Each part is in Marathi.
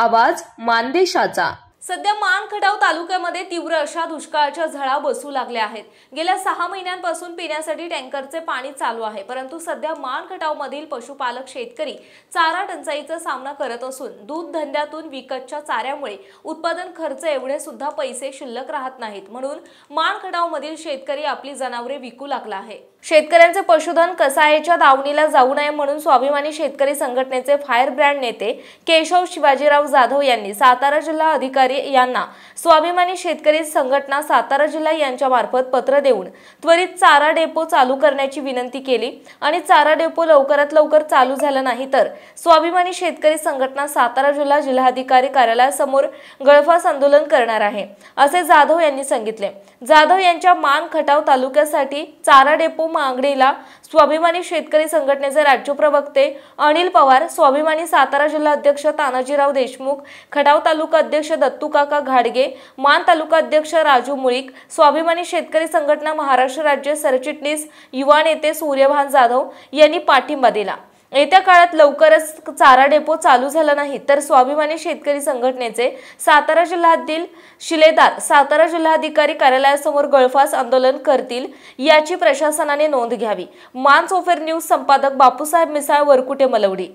आवाज मानदेशाचा। सध्या मानखटाव तालुक्यामध्ये तीव्र अशा दुष्काळाच्या झळा बसू लागल्या आहेत। गेल्या 6 महिन्यांपासून पिण्यासाठी टँकरचे पाणी चालू आहे, परंतु सध्या मानखटाव मधील पशुपालक शेतकरी चारा टंचाईचा सामना करत असून दूध धंद्यातून विकतच्या चाऱ्यामुळे उत्पादन खर्च एवढे सुद्धा पैसे शिल्लक राहत नाहीत, म्हणून मानखटाव मधील शेतकरी आपली जनावरे विकू लागला आहे। शेतकऱ्यांचे पशुधन कसाईच्या दावणीला जाऊ नये म्हणून स्वाभिमानी शेतकरी संघटनेचे फायर ब्रँड नेते केशव शिवाजीराव जाधव यांनी सातारा जिल्हा अधिकारी यांना स्वाभिमानी शेतकरी संघटना सातारा जिल्हा यांच्या मार्फत पत्र देऊन त्वरित चारा डेपो चालू करण्याची विनंती केली आणि चारा डेपो लवकरात लवकर चालू झाला नाही तर स्वाभिमानी शेतकरी संघटना सातारा जिल्हा जिल्हाधिकारी कार्यालयासमोर गळफास आंदोलन करणार आहे, असे जाधव यांनी सांगितले। जाधव यांच्या मानखटाव तालुक्यासाठी चारा डेपो मागणीला स्वाभिमानी शेतकरी संघटनेचे राज्य प्रवक्ते अनिल पवार, स्वाभिमानी सातारा जिल्हा अध्यक्ष तानाजीराव देशमुख, खटाव तालुका अध्यक्ष दत्तू काका घाडगे, मान तालुका अध्यक्ष राजू मुळीक, स्वाभिमानी शेतकरी संघटना महाराष्ट्र राज्य सरचिटणीस युवा नेते सूर्यभान जाधव यांनी पाठिंबा दिला। येत्या काळात लवकरच चारा डेपो चालू झाला नाही तर स्वाभिमानी शेतकरी संघटनेचे सातारा जिल्ह्यातील शिलेदार सातारा जिल्हाधिकारी कार्यालयासमोर गळफास आंदोलन करतील, याची प्रशासनाने नोंद घ्यावी। मानसोफर न्यूज संपादक बापूसाहेब मिसाळ, वरकुटे, मलवडी।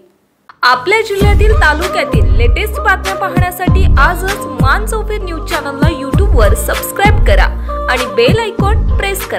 आपल्या जिल्ह्यातील तालुक्यातील लेटेस्ट बातम्या पाहण्यासाठी आजच मानसोफर न्यूज चॅनलला YouTube वर सबस्क्राइब करा आणि बेल आयकॉन प्रेस करा।